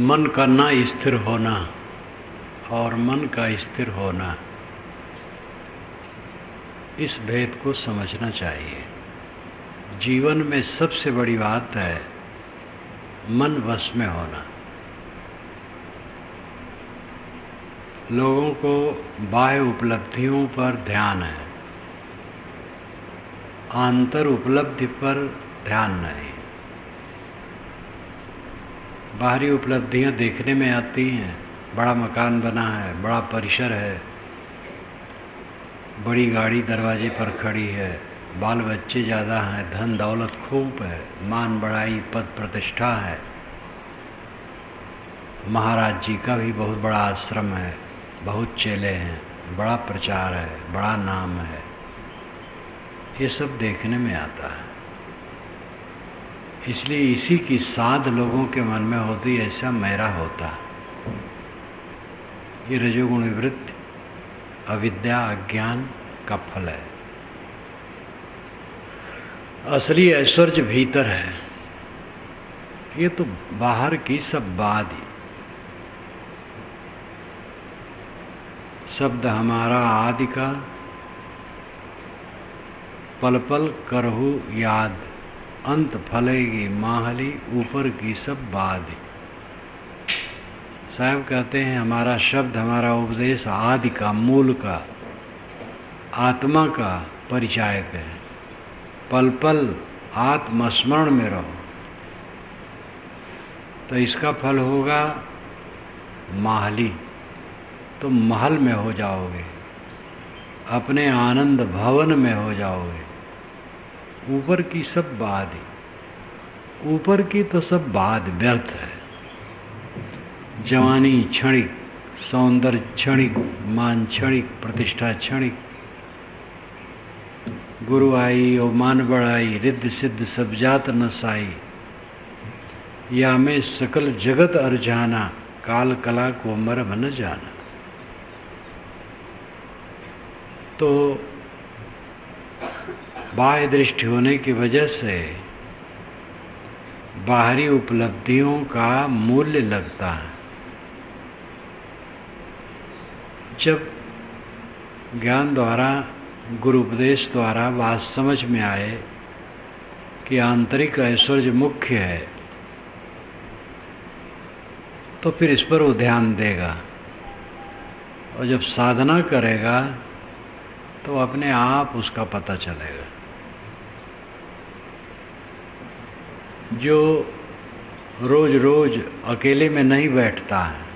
मन का ना स्थिर होना और मन का स्थिर होना, इस भेद को समझना चाहिए। जीवन में सबसे बड़ी बात है मन वश में होना। लोगों को बाह्य उपलब्धियों पर ध्यान है, आंतर उपलब्धि पर ध्यान नहीं। बाहरी उपलब्धियां देखने में आती हैं, बड़ा मकान बना है, बड़ा परिसर है, बड़ी गाड़ी दरवाजे पर खड़ी है, बाल बच्चे ज़्यादा हैं, धन दौलत खूब है, मान बड़ाई पद प्रतिष्ठा है, महाराज जी का भी बहुत बड़ा आश्रम है, बहुत चेले हैं, बड़ा प्रचार है, बड़ा नाम है, ये सब देखने में आता है। इसलिए इसी की साध लोगों के मन में होती, ऐसा मेरा होता। ये रजोगुण विवृत्ति अविद्या अज्ञान का फल है। असली ऐश्वर्य भीतर है। ये तो बाहर की सब बात ही। शब्द हमारा आदि का, पल पल करहु याद, अंत फलेगी माहली, ऊपर की सब बात। साहब कहते हैं हमारा शब्द, हमारा उपदेश आदि का, मूल का, आत्मा का परिचायक है। पल पल आत्मस्मरण में रहो तो इसका फल होगा माहली, तो महल में हो जाओगे, अपने आनंद भवन में हो जाओगे। ऊपर की सब बात ही, ऊपर की तो सब बात व्यर्थ है। जवानी क्षणिक, सौंदर्य क्षणिक, मान क्षणिक, प्रतिष्ठा क्षणिक, गुरु आई और मान बढ़ाई, रिद्ध सिद्ध सब जात नसाई, या में सकल जगत अरजाना, काल कला को मरम न जाना। तो बाह्य दृष्टि होने की वजह से बाहरी उपलब्धियों का मूल्य लगता है। जब ज्ञान द्वारा, गुरु उपदेश द्वारा बात समझ में आए कि आंतरिक ऐश्वर्य मुख्य है, तो फिर इस पर वो ध्यान देगा। और जब साधना करेगा तो अपने आप उसका पता चलेगा। जो रोज रोज अकेले में नहीं बैठता है,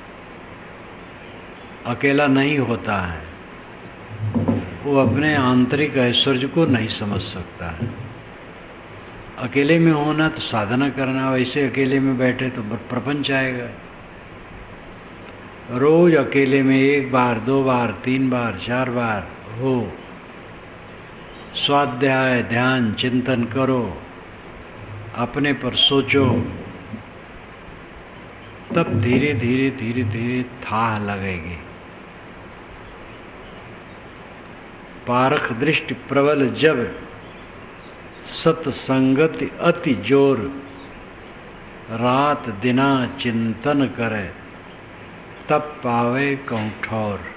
अकेला नहीं होता है, वो अपने आंतरिक ऐश्वर्य को नहीं समझ सकता है। अकेले में होना तो साधना करना, वैसे अकेले में बैठे तो प्रपंच आएगा। रोज अकेले में एक बार, दो बार, तीन बार, चार बार हो, स्वाध्याय ध्यान चिंतन करो, अपने पर सोचो, तब धीरे धीरे धीरे धीरे थाह लगेगी। पारख दृष्टि प्रबल जब, सत्संगति अति जोर, रात दिना चिंतन करे, तब पावे कहूँ ठौर।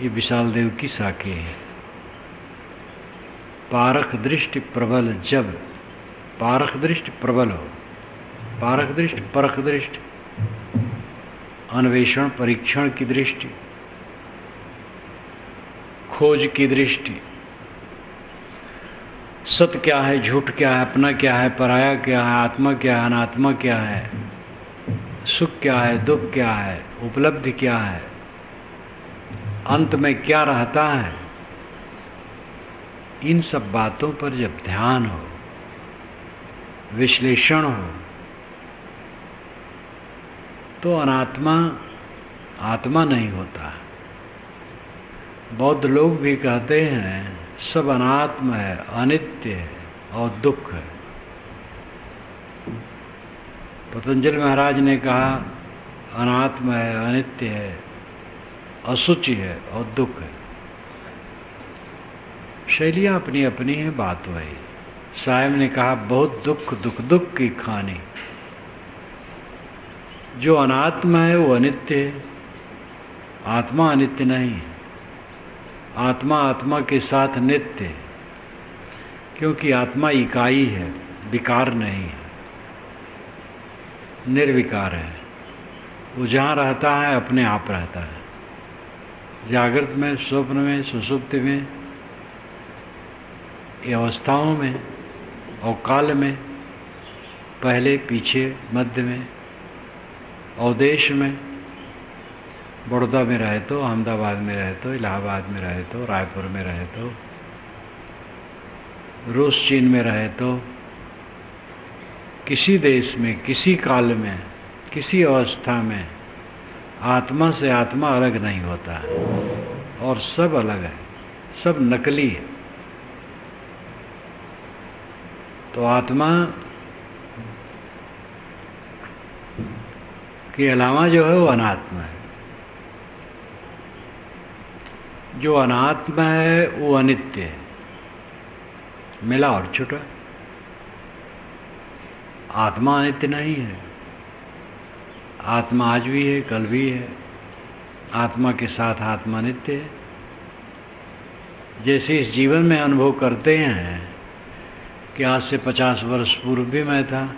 ये विशाल देव की साखी है। पारख दृष्टि प्रबल जब, पारख दृष्टि प्रबल हो, पारख दृष्टि परख दृष्टि, अन्वेषण परीक्षण की दृष्टि, खोज की दृष्टि, सत्य क्या है, झूठ क्या है, अपना क्या है, पराया क्या है, आत्मा क्या है, अनात्मा क्या है, सुख क्या है, दुख क्या है, उपलब्धि क्या है, अंत में क्या रहता है। इन सब बातों पर जब ध्यान हो, विश्लेषण हो, तो अनात्मा आत्मा नहीं होता। बौद्ध लोग भी कहते हैं सब अनात्म है, अनित्य है और दुख है। पतंजलि महाराज ने कहा अनात्म है, अनित्य है, असुचि है और दुख है। शैलियाँ अपनी अपनी है, बात वही। साहब ने कहा बहुत दुख दुख दुख की खानी, जो अनात्मा है वो अनित्य है, आत्मा अनित्य नहीं है। आत्मा आत्मा के साथ नित्य है, क्योंकि आत्मा इकाई है, विकार नहीं है, निर्विकार है। वो जहाँ रहता है अपने आप रहता है, जागृत में, स्वप्न में, सुषुप्ति में, ये अवस्थाओं में और काल में, पहले पीछे मध्य में और देश में, बड़ौदा में रहे तो, अहमदाबाद में रहे तो, इलाहाबाद में रहे तो, रायपुर में रहे तो, रूस चीन में रहे तो, किसी देश में, किसी काल में, किसी अवस्था में आत्मा से आत्मा अलग नहीं होता है, और सब अलग है, सब नकली है। तो आत्मा के अलावा जो है वो अनात्मा है। जो अनात्मा है वो अनित्य है, मिला और छुटा। आत्मा अनित्य नहीं है, आत्मा आज भी है, कल भी है। आत्मा के साथ आत्मा नित्य है। जैसे इस जीवन में अनुभव करते हैं कि आज से 50 वर्ष पूर्व भी मैं था,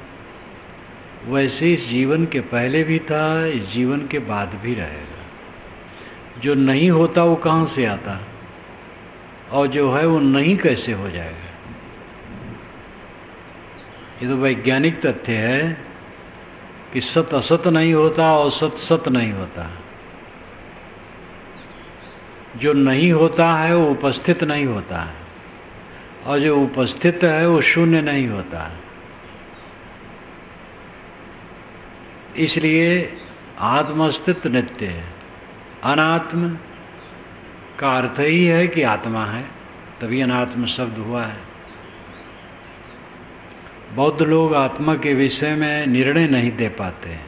वैसे इस जीवन के पहले भी था, इस जीवन के बाद भी रहेगा। जो नहीं होता वो कहाँ से आता, और जो है वो नहीं कैसे हो जाएगा। ये तो वैज्ञानिक तथ्य है कि सत असत नहीं होता और सत सत नहीं होता। जो नहीं होता है वो उपस्थित नहीं होता है, और जो उपस्थित है वो शून्य नहीं होता है। इसलिए आत्म अस्तित्व नित्य है। अनात्म का अर्थ ही है कि आत्मा है, तभी अनात्म शब्द हुआ है। बौद्ध लोग आत्मा के विषय में निर्णय नहीं दे पाते हैं,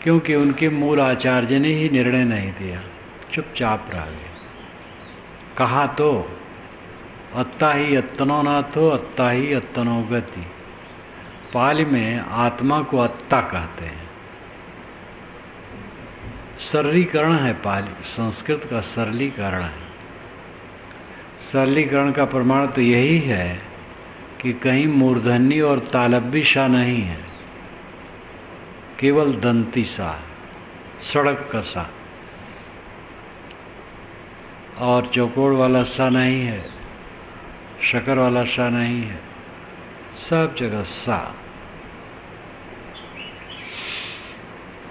क्योंकि उनके मूल आचार्य ने ही निर्णय नहीं दिया, चुपचाप रह गए। कहा तो अत्ता ही अत्तनो नाथो, अत्ता ही अत्तनो गति। पाली में आत्मा को अत्ता कहते हैं। सरलीकरण है पाली, संस्कृत का सरलीकरण है। सरलीकरण का प्रमाण तो यही है कि कहीं मूर्धन्य और तालब्बी सा नहीं है, केवल दंती सा, सड़क का सा, और चौकोड़ वाला सा नहीं है, शकर वाला सा नहीं है, सब जगह सा।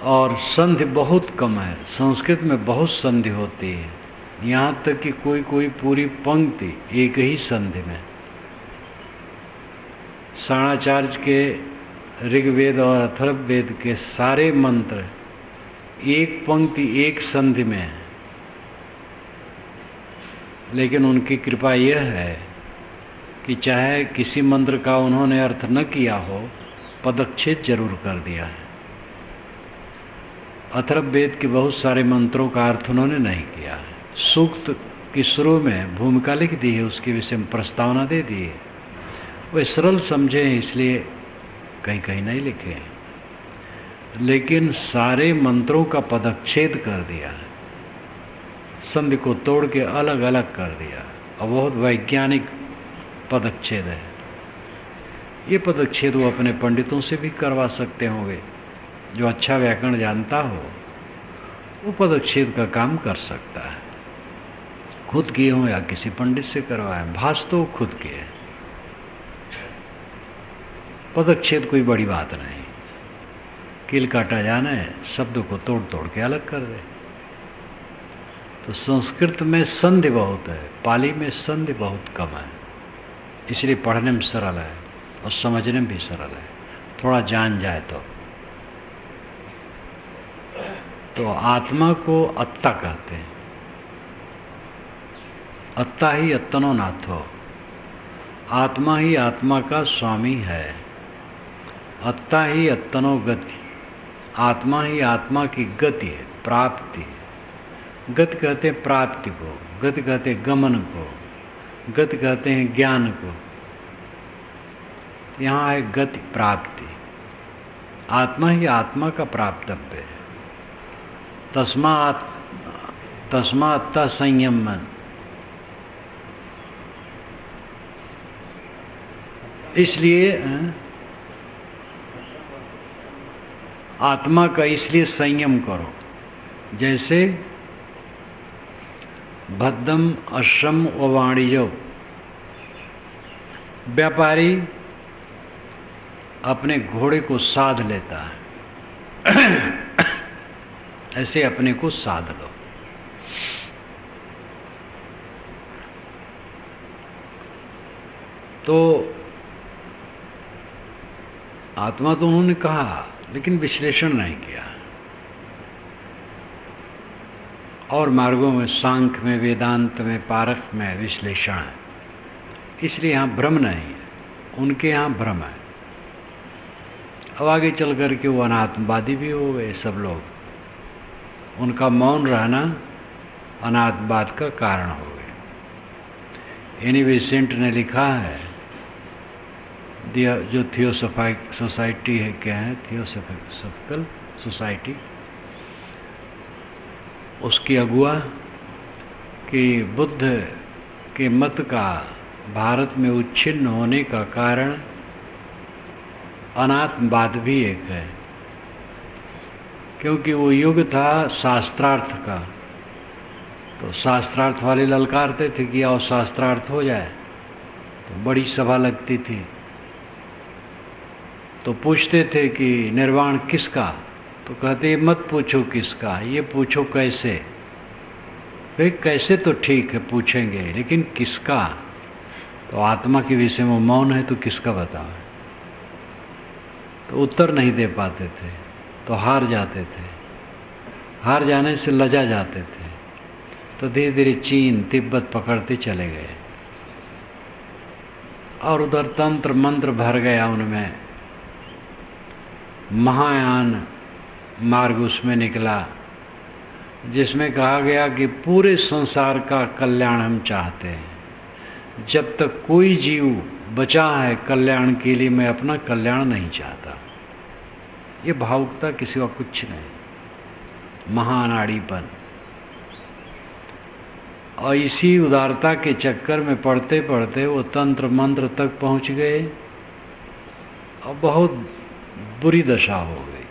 और संधि बहुत कम है। संस्कृत में बहुत संधि होती है, यहाँ तक कि कोई कोई पूरी पंक्ति एक ही संधि में। शाणाचार्य के ऋग्वेद और अथर्ववेद के सारे मंत्र एक पंक्ति एक संधि में है, लेकिन उनकी कृपा यह है कि चाहे किसी मंत्र का उन्होंने अर्थ न किया हो, पदच्छेद जरूर कर दिया है। अथर्ववेद के बहुत सारे मंत्रों का अर्थ उन्होंने नहीं किया है। सूक्त की शुरू में भूमिका लिख दी है, उसके विषय में प्रस्तावना दे दी है। वे सरल समझे इसलिए कहीं कहीं नहीं लिखे हैं, लेकिन सारे मंत्रों का पदच्छेद कर दिया है, संधि को तोड़ के अलग अलग कर दिया, और बहुत वैज्ञानिक पदच्छेद है। ये पदच्छेद वो अपने पंडितों से भी करवा सकते होंगे। जो अच्छा व्याकरण जानता हो वो पदच्छेद का काम कर सकता है, खुद किए हों या किसी पंडित से करवाए। भाष तो खुद किए। पदच्छेद कोई बड़ी बात नहीं, कील काटा जाना है, शब्दों को तोड़ तोड़ के अलग कर दे। तो संस्कृत में संधि बहुत है, पाली में संधि बहुत कम है, इसलिए पढ़ने में सरल है और समझने में भी सरल है, थोड़ा जान जाए तो आत्मा को अत्ता कहते हैं। अत्ता ही अत्तनो नाथो, आत्मा ही आत्मा का स्वामी है। अत्ता ही अत्तनो गति, आत्मा ही आत्मा की गति है, प्राप्ति। गति कहते हैं प्राप्ति को, गति कहते हैं गमन को, गति कहते हैं ज्ञान को। यहाँ है गति, प्राप्ति। आत्मा ही आत्मा का प्राप्तव्य है। तस्मात् संयम मन। इसलिए आत्मा का इसलिए संयम करो, जैसे भद्दम अश्रम व वाणिज्यो, व्यापारी अपने घोड़े को साध लेता है ऐसे अपने को साध लो। तो आत्मा तो उन्होंने कहा, लेकिन विश्लेषण नहीं किया। और मार्गों में, सांख्य में, वेदांत में, पारख में विश्लेषण है, इसलिए यहाँ भ्रम नहीं है, उनके यहाँ भ्रम है। अब आगे चल कर के वो अनात्मवादी भी हो गए सब लोग। उनका मौन रहना अनात्मवाद का कारण हो गया। एनी विसेंट ने लिखा है, जो थियोसॉफिक सोसाइटी है, क्या है थियोसॉफिकल सोसाइटी, उसकी अगुआ कि बुद्ध के मत का भारत में उच्छिन्न होने का कारण अनात्मवाद भी एक है, क्योंकि वो युग था शास्त्रार्थ का। तो शास्त्रार्थ वाले ललकारते थे कि आओ शास्त्रार्थ हो जाए, तो बड़ी सभा लगती थी। तो पूछते थे कि निर्वाण किसका, तो कहते मत पूछो किसका, ये पूछो कैसे। भाई कैसे तो ठीक है पूछेंगे, लेकिन किसका। तो आत्मा के विषय में मौन है तो किसका बताओ। तो उत्तर नहीं दे पाते थे, तो हार जाते थे। हार जाने से लजा जाते थे, तो धीरे धीरे चीन तिब्बत पकड़ते चले गए, और उधर तंत्र मंत्र भर गया उनमें। महायान मार्ग उसमें निकला, जिसमें कहा गया कि पूरे संसार का कल्याण हम चाहते हैं। जब तक कोई जीव बचा है कल्याण के लिए, मैं अपना कल्याण नहीं चाहता। ये भावुकता किसी का कुछ नहीं, महानाड़ीपन। और इसी उदारता के चक्कर में पढ़ते पढ़ते वो तंत्र मंत्र तक पहुंच गए, और बहुत बुरी दशा हो गई।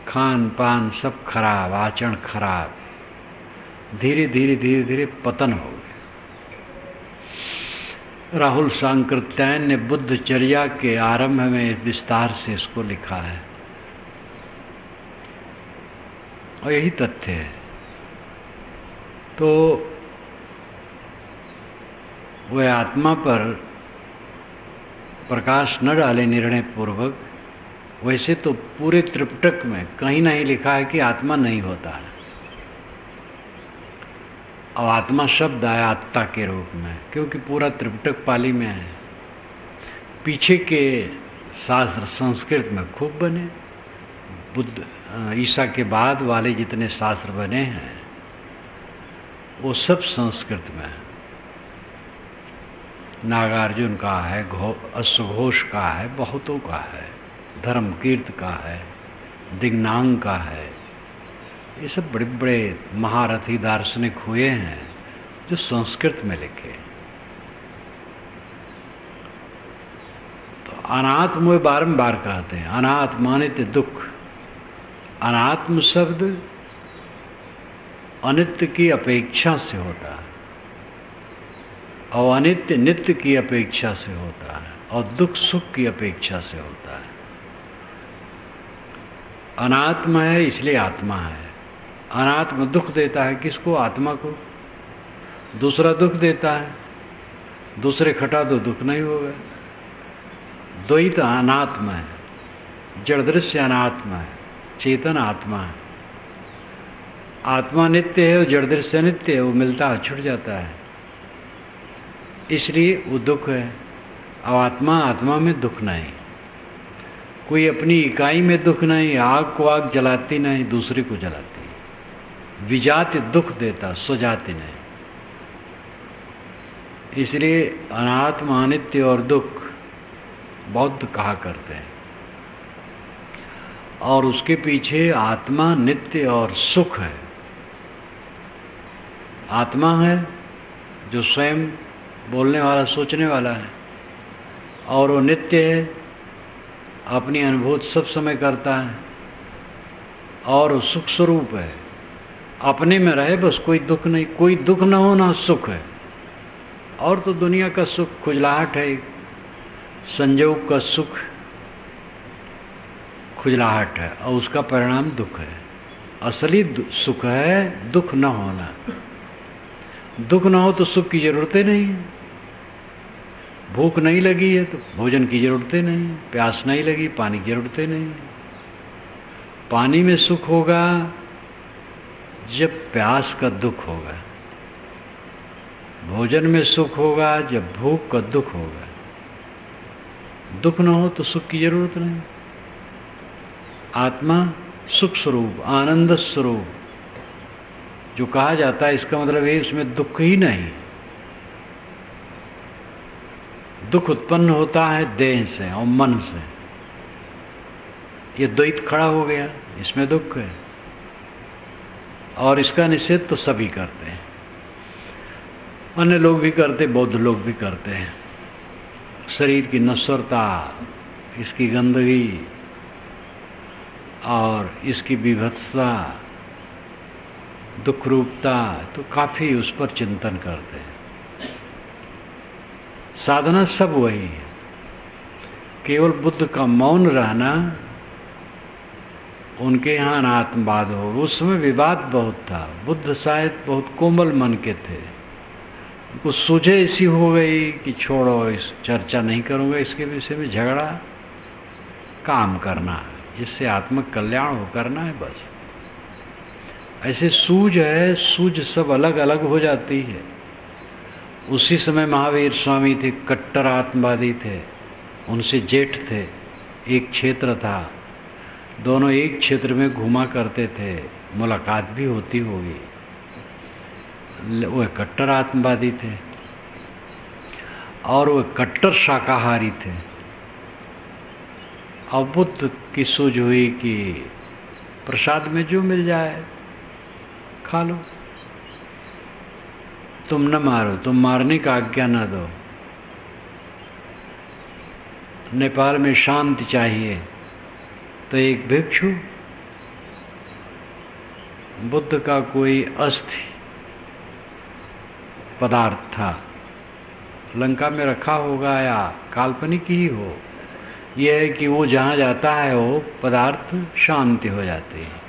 खान पान सब खराब, आचरण खराब, धीरे धीरे धीरे धीरे पतन हो गया। राहुल सांकृत्यायन ने बुद्धचर्या के आरंभ में विस्तार से इसको लिखा है, और यही तथ्य है। तो वह आत्मा पर प्रकाश न डाले निर्णय पूर्वक। वैसे तो पूरे त्रिपिटक में कहीं नहीं लिखा है कि आत्मा नहीं होता है। अब आत्मा शब्द आया आत्ता के रूप में, क्योंकि पूरा त्रिपिटक पाली में है। पीछे के शास्त्र संस्कृत में खूब बने, बुद्ध ईसा के बाद वाले जितने शास्त्र बने हैं वो सब संस्कृत में है। नागार्जुन का है, अश्वघोष का है, बहुतों का है, धर्मकीर्त का है, दिग्नांग का है। ये सब बड़े बड़े महारथी दार्शनिक हुए हैं जो संस्कृत में लिखे। तो अनात्म वो बारंबार कहते हैं, अनात्मानित दुख। अनात्म शब्द अनित्य की अपेक्षा से होता है, और अनित्य नित्य की अपेक्षा से होता है, और दुख सुख की अपेक्षा से होता है। अनात्म है इसलिए आत्मा है। अनात्म दुख देता है किसको? आत्मा को। दूसरा दुख देता है, दूसरे खटा दो दुख नहीं होगा। द्वैत अनात्म है, जड़ दृश्य अनात्मा है, चेतन आत्मा है। आत्मा नित्य है और जड़ दृश्य नित्य है, वो मिलता है छूट जाता है, इसलिए वो दुख है। अब आत्मा में दुख नहीं, कोई अपनी इकाई में दुख नहीं, आग को आग जलाती नहीं, दूसरे को जलाती। विजाति दुख देता, स्वजाति नहीं। इसलिए अनात्मा, अनित्य और दुख बौद्ध कहा करते हैं। और उसके पीछे आत्मा नित्य और सुख है। आत्मा है जो स्वयं बोलने वाला, सोचने वाला है, और वो नित्य है, अपनी अनुभूति सब समय करता है, और वो सुख स्वरूप है। अपने में रहे बस, कोई दुख नहीं, कोई दुख ना हो ना सुख है। और तो दुनिया का सुख खुजलाहट है, संयोग का सुख खुजलाहट है, और उसका परिणाम दुख है। असली सुख है दुख न होना। दुख ना हो तो सुख की जरूरतें नहीं है। भूख नहीं लगी है तो भोजन की जरूरतें नहीं, प्यास नहीं लगी पानी की जरूरतें नहीं। पानी में सुख होगा जब प्यास का दुख होगा, भोजन में सुख होगा जब भूख का दुख होगा। दुख ना हो तो सुख की जरूरत नहीं। आत्मा सुख स्वरूप, आनंद स्वरूप जो कहा जाता है, इसका मतलब है उसमें दुख ही नहीं। दुख उत्पन्न होता है देह से और मन से। ये द्वैत खड़ा हो गया, इसमें दुख है, और इसका निषेध तो सभी करते हैं। अन्य लोग भी करते, बौद्ध लोग भी करते हैं। शरीर की नश्वरता, इसकी गंदगी और इसकी विभत्सता, दुख रूपता, तो काफ़ी उस पर चिंतन करते हैं। साधना सब वही है, केवल बुद्ध का मौन रहना। उनके यहाँ अनात्मवाद हो, उस समय विवाद बहुत था। बुद्ध शायद बहुत कोमल मन के थे, कुछ सूझे ऐसी हो गई कि छोड़ो, इस चर्चा नहीं करूँगा इसके विषय में, झगड़ा काम करना है, जिससे आत्मक कल्याण हो करना है बस। ऐसे सूझ है, सूझ सब अलग अलग हो जाती है। उसी समय महावीर स्वामी थे, कट्टर आत्मवादी थे, उनसे जेठ थे, एक क्षेत्र था, दोनों एक क्षेत्र में घुमा करते थे, मुलाकात भी होती होगी। वह कट्टर आत्मवादी थे और वह कट्टर शाकाहारी थे। अब बुद्ध की सूझ हुई कि प्रसाद में जो मिल जाए खा लो, तुम न मारो, तुम मारने का आज्ञा न दो। नेपाल में शांति चाहिए, तो एक भिक्षु बुद्ध का कोई अस्थि पदार्थ था, लंका में रखा होगा या काल्पनिक ही हो, यह है कि वो जहाँ जाता है वो पदार्थ शांति हो जाती है।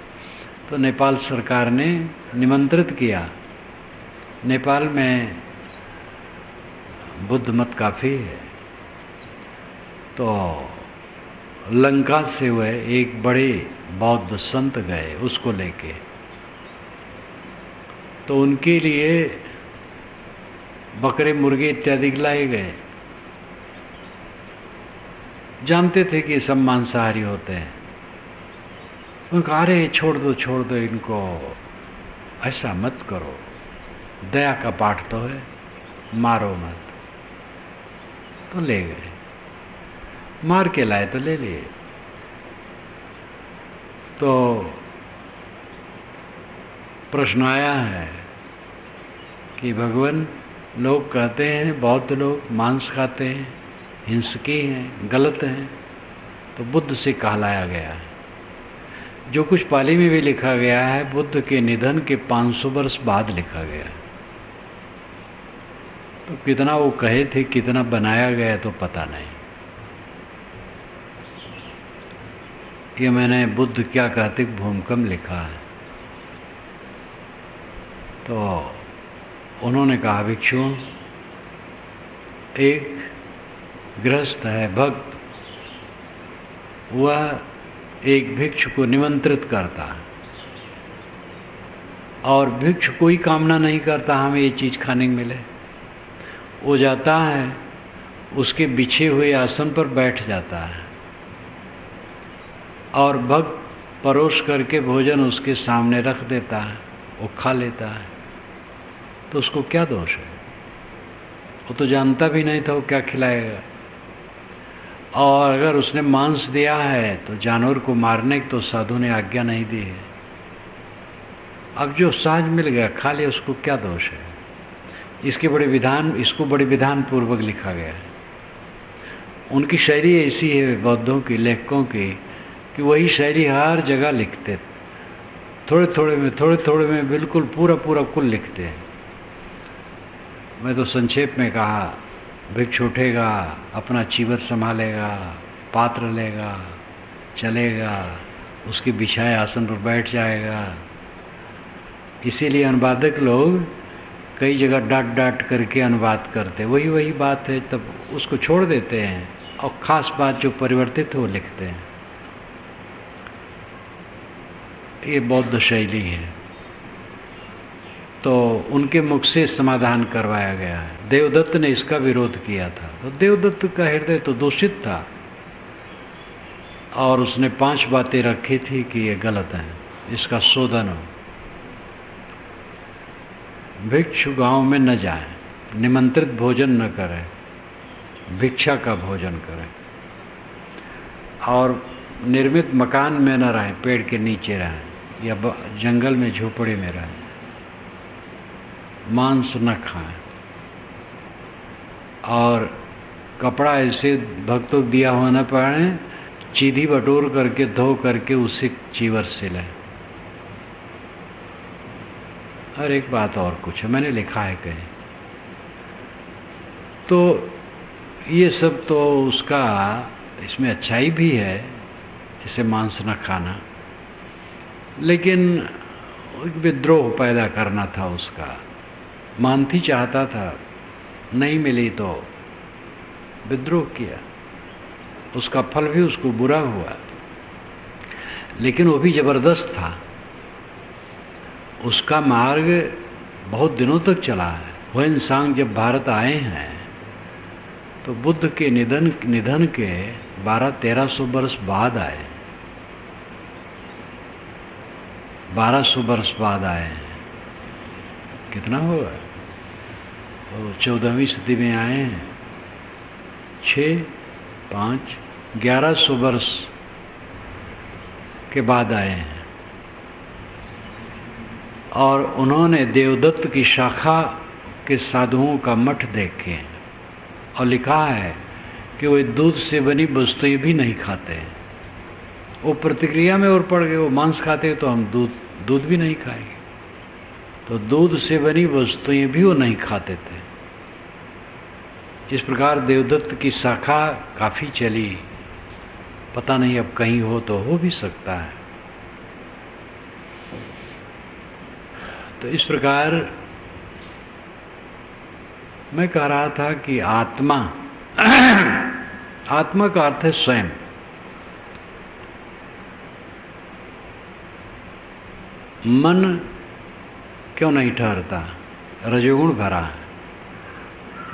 तो नेपाल सरकार ने निमंत्रित किया। नेपाल में बुद्ध मत काफ़ी है, तो लंका से वह एक बड़े बौद्ध संत गए उसको लेके। तो उनके लिए बकरे मुर्गे इत्यादि लाए गए। जानते थे कि सब मांसाहारी होते हैं। उन्होंने कहा, अरे छोड़ दो इनको, ऐसा मत करो, दया का पाठ तो है, मारो मत। तो ले गए, मार के लाए तो ले लिए। तो प्रश्न आया है कि भगवान, लोग कहते हैं बौद्ध लोग मांस खाते हैं, हिंसकी हैं, गलत हैं, तो बुद्ध से कहलाया गया है। जो कुछ पाली में भी लिखा गया है बुद्ध के निधन के 500 वर्ष बाद लिखा गया है। तो कितना वो कहे थे, कितना बनाया गया तो पता नहीं। ये मैंने बुद्ध क्या कहते भूमिकम लिखा है। तो उन्होंने कहा, भिक्षुओं, एक गृहस्थ है भक्त, वह एक भिक्षु को निमंत्रित करता है, और भिक्षु कोई कामना नहीं करता हमें ये चीज़ खाने को मिले। वो जाता है, उसके बिछे हुए आसन पर बैठ जाता है, और भक्त परोस करके भोजन उसके सामने रख देता है, वो खा लेता है। तो उसको क्या दोष है? वो तो जानता भी नहीं था वो क्या खिलाएगा। और अगर उसने मांस दिया है तो जानवर को मारने की तो साधु ने आज्ञा नहीं दी है। अब जो सहज मिल गया खा लिया, उसको क्या दोष है? इसको बड़े विधान पूर्वक लिखा गया है। उनकी शैली ऐसी है बौद्धों की, लेखकों की, कि वही शैली हर जगह लिखते, थोड़े थोड़े में बिल्कुल पूरा कुल लिखते हैं। मैं तो संक्षेप में कहा, भिक्षु उठेगा, अपना चीवर संभालेगा, पात्र लेगा, चलेगा, उसके बिछाए आसन पर बैठ जाएगा। इसीलिए अनुवादक लोग कई जगह डांट करके अनुवाद करते, वही बात है, तब उसको छोड़ देते हैं और ख़ास बात जो परिवर्तित हो लिखते हैं। ये बौद्ध शैली है। तो उनके मुख से समाधान करवाया गया है। देवदत्त ने इसका विरोध किया था, तो देवदत्त का हृदय तो दूषित था और उसने 5 बातें रखी थी कि ये गलत है, इसका शोधन हो। भिक्षु गांव में न जाए, निमंत्रित भोजन न करे, भिक्षा का भोजन करे, और निर्मित मकान में न रहें, पेड़ के नीचे रहें या जंगल में झोपड़ी में रहें, मांस न खाएं, और कपड़ा ऐसे भक्तों को दिया हुआ न पहने, चीधी बटोर करके धो करके उसे चीवर से लें। और एक बात और कुछ है, मैंने लिखा है कहीं, तो ये सब तो उसका, इसमें अच्छाई भी है, इसे मांस न खाना, लेकिन विद्रोह पैदा करना था उसका। मानती चाहता था, नहीं मिली तो विद्रोह किया, उसका फल भी उसको बुरा हुआ, लेकिन वो भी जबरदस्त था। उसका मार्ग बहुत दिनों तक चला है। हुएनसांग जब भारत आए हैं तो बुद्ध के निधन के 1200-1300 वर्ष बाद आए, 1200 वर्ष बाद आए हैं। कितना होगा? तो 14वीं सदी में आए हैं, 6, 5, 1100 वर्ष के बाद आए हैं। और उन्होंने देवदत्त की शाखा के साधुओं का मठ देखे और लिखा है कि वो दूध से बनी वस्तुएं भी नहीं खाते हैं। वो प्रतिक्रिया में और पड़ गए, वो मांस खाते तो हम दूध भी नहीं खाएंगे, तो दूध से बनी वस्तुएं भी वो नहीं खाते थे। इस प्रकार देवदत्त की शाखा काफ़ी चली, पता नहीं अब कहीं हो तो हो भी सकता है। तो इस प्रकार मैं कह रहा था कि आत्मा आत्मा का अर्थ है स्वयं। मन क्यों नहीं ठहरता? रजोगुण भरा है,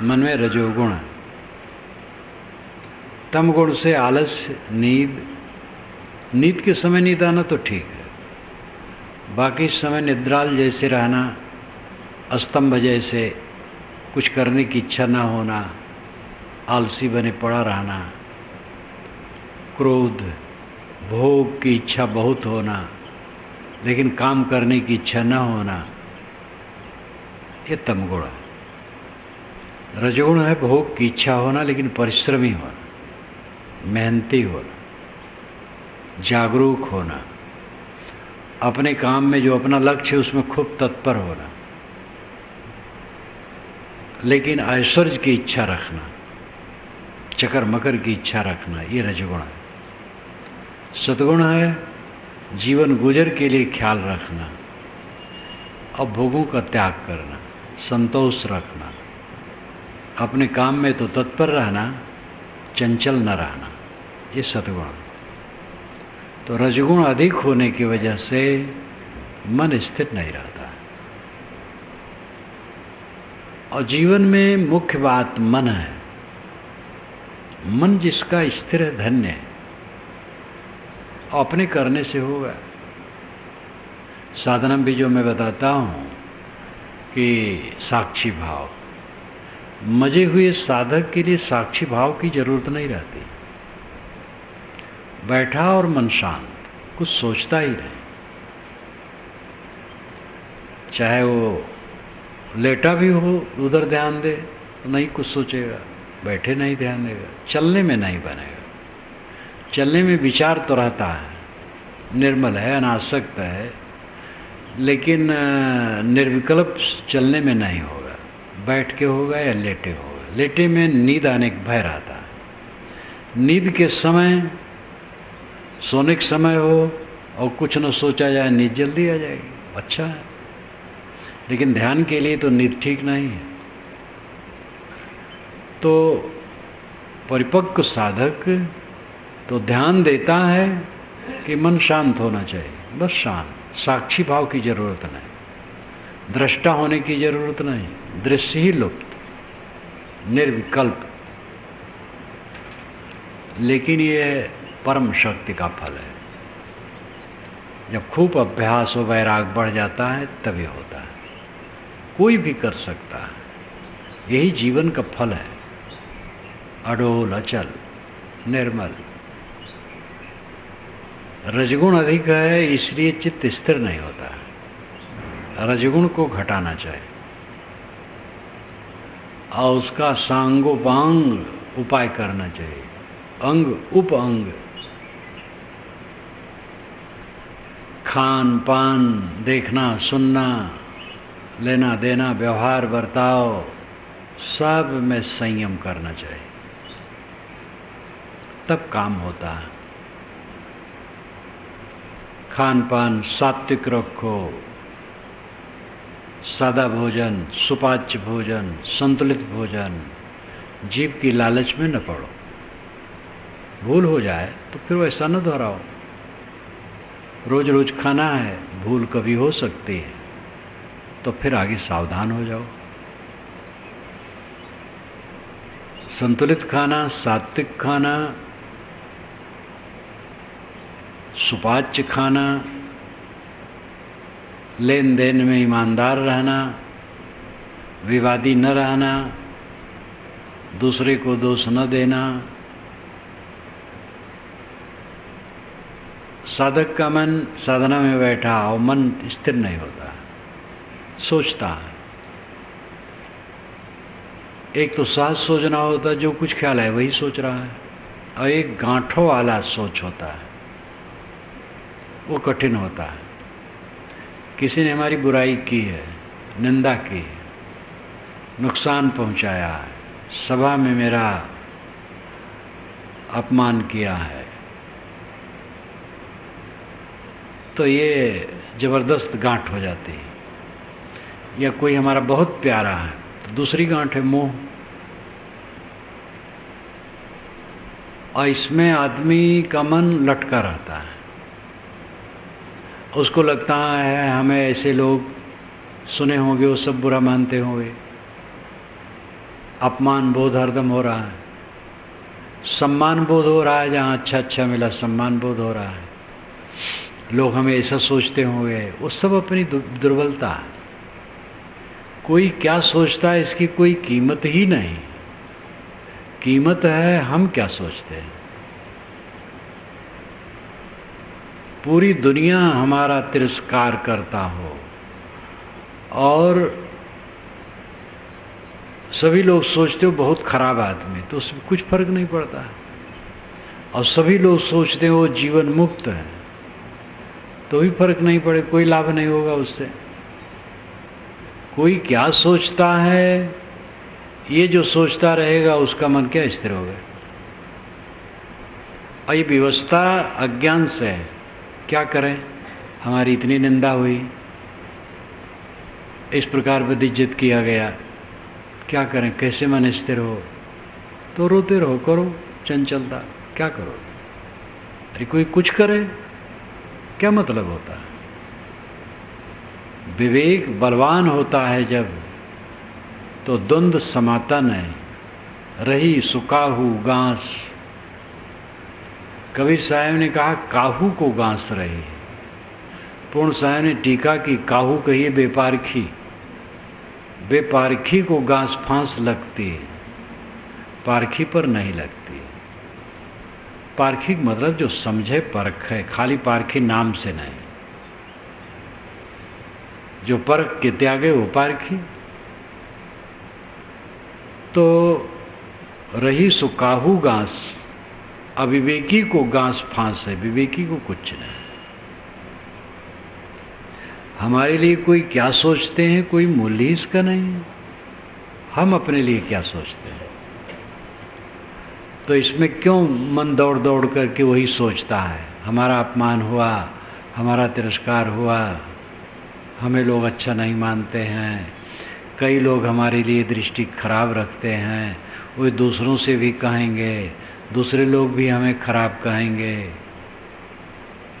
मन में रजोगुण है। तम गुण से आलस्य, नींद के समय नींद आना तो ठीक है, बाकी समय निद्राल जैसे रहना, अस्तंभ जैसे, कुछ करने की इच्छा ना होना, आलसी बने पड़ा रहना, क्रोध, भोग की इच्छा बहुत होना लेकिन काम करने की इच्छा न होना, ये तमगुण है। रजोगुण है भोग की इच्छा होना लेकिन परिश्रमी होना, मेहनती होना, जागरूक होना, अपने काम में जो अपना लक्ष्य है उसमें खूब तत्पर होना, लेकिन ऐश्वर्य की इच्छा रखना, चकर मकर की इच्छा रखना, ये रजगुण है। सतगुण है जीवन गुजर के लिए ख्याल रखना और भोगों का त्याग करना, संतोष रखना, अपने काम में तो तत्पर रहना, चंचल न रहना, ये सतगुण। तो रजगुण अधिक होने की वजह से मन स्थिर नहीं रहता। और जीवन में मुख्य बात मन है। मन जिसका स्थिर है धन्य है, अपने करने से होगा। साधना भी जो मैं बताता हूँ कि साक्षी भाव, मजे हुए साधक के लिए साक्षी भाव की जरूरत नहीं रहती। बैठा और मन शांत, कुछ सोचता ही नहीं। चाहे वो लेटा भी हो, उधर ध्यान दे तो नहीं कुछ सोचेगा, बैठे नहीं ध्यान देगा, चलने में नहीं बनेगा। चलने में विचार तो रहता है, निर्मल है, अनासक्त है, लेकिन निर्विकल्प चलने में नहीं होगा। बैठ के होगा या लेटे होगा। लेटे में नींद आने का भय रहता है। नींद के समय, सोने के समय हो और कुछ न सोचा जाए, नींद जल्दी आ जाएगी, अच्छा है। लेकिन ध्यान के लिए तो नींद ठीक नहीं है। तो परिपक्व साधक तो ध्यान देता है कि मन शांत होना चाहिए, बस शांत। साक्षी भाव की जरूरत नहीं, दृष्टा होने की जरूरत नहीं, दृश्य ही लुप्त, निर्विकल्प। लेकिन ये परम शक्ति का फल है। जब खूब अभ्यास हो, वैराग बढ़ जाता है, तभी होता है। कोई भी कर सकता है, यही जीवन का फल है। अडोल, अचल, निर्मल। रजगुण अधिक है, इसलिए चित्त स्थिर नहीं होता है। रजगुण को घटाना चाहिए और उसका सांगोपांग उपाय करना चाहिए, अंग उप अंग। खान पान, देखना सुनना, लेना देना, व्यवहार बर्ताव, सब में संयम करना चाहिए, तब काम होता है। खान पान सात्विक रखो, सादा भोजन, सुपाच्य भोजन, संतुलित भोजन। जीव की लालच में न पड़ो। भूल हो जाए तो फिर वैसा न दोहराओ। रोज रोज खाना है, भूल कभी हो सकती है, तो फिर आगे सावधान हो जाओ। संतुलित खाना, सात्विक खाना, सुपाच्य खाना, लेन देन में ईमानदार रहना, विवादी न रहना, दूसरे को दोष न देना। साधक का मन साधना में बैठा और मन स्थिर नहीं होता, सोचता है। एक तो साथ सोचना होता, जो कुछ ख्याल है वही सोच रहा है, और एक गांठों वाला सोच होता है, वो कठिन होता है। किसी ने हमारी बुराई की है, निंदा की है, नुकसान पहुंचाया है, सभा में मेरा अपमान किया है, तो ये जबरदस्त गांठ हो जाती है। या कोई हमारा बहुत प्यारा है, तो दूसरी गांठ है मोह। और इसमें आदमी का मन लटका रहता है। उसको लगता है हमें ऐसे लोग सुने होंगे, वो सब बुरा मानते होंगे। अपमान बोध हरदम हो रहा है, सम्मान बोध हो रहा है, जहाँ अच्छा अच्छा मिला सम्मान बोध हो रहा है। लोग हमें ऐसा सोचते होंगे, वो सब अपनी दुर्बलता है। कोई क्या सोचता है इसकी कोई कीमत ही नहीं। कीमत है हम क्या सोचते हैं। पूरी दुनिया हमारा तिरस्कार करता हो और सभी लोग सोचते हो बहुत खराब आदमी, तो उसमें कुछ फर्क नहीं पड़ता। और सभी लोग सोचते हो जीवन मुक्त है, तो भी फर्क नहीं पड़े, कोई लाभ नहीं होगा उससे। कोई क्या सोचता है, ये जो सोचता रहेगा उसका मन क्या स्थिर होगा। और ये व्यवस्था अज्ञान से है। क्या करें, हमारी इतनी निंदा हुई, इस प्रकार बेइज्जत किया गया, क्या करें, कैसे मन स्थिर हो। तो रोते रहो, करो चंचलता, क्या करो। अरे कोई कुछ करे, क्या मतलब होता है। विवेक बलवान होता है जब, तो द्वंद्व समाता नहीं, रही सुकाहू गांस। कबीर साहब ने कहा काहू को गांस रही। पूर्ण साहब ने टीका की काहू कहिए बेपारखी, बेपारखी को गांस फांस लगती है, पारखी पर नहीं लगती। पारखी मतलब जो समझे परख है, खाली पारखी नाम से नहीं। जो परख के त्यागे वो पारखी। तो रही सुकाहू घास, अविवेकी को घास फांस है, विवेकी को कुछ नहीं। हमारे लिए कोई क्या सोचते हैं कोई मूल्य इसका नहीं है। हम अपने लिए क्या सोचते हैं, तो इसमें क्यों मन दौड़ दौड़ करके वही सोचता है। हमारा अपमान हुआ, हमारा तिरस्कार हुआ, हमें लोग अच्छा नहीं मानते हैं, कई लोग हमारे लिए दृष्टि खराब रखते हैं, वो दूसरों से भी कहेंगे, दूसरे लोग भी हमें खराब कहेंगे।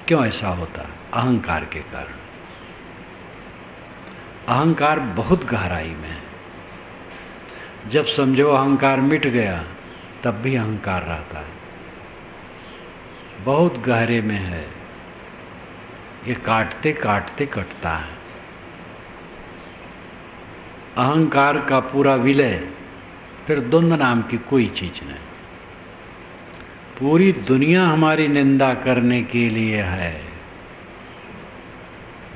क्यों ऐसा होता? अहंकार के कारण। अहंकार बहुत गहराई में है। जब समझो अहंकार मिट गया तब भी अहंकार रहता है, बहुत गहरे में है। ये काटते काटते कटता है। अहंकार का पूरा विलय, फिर द्वंद्व नाम की कोई चीज नहीं। पूरी दुनिया हमारी निंदा करने के लिए है,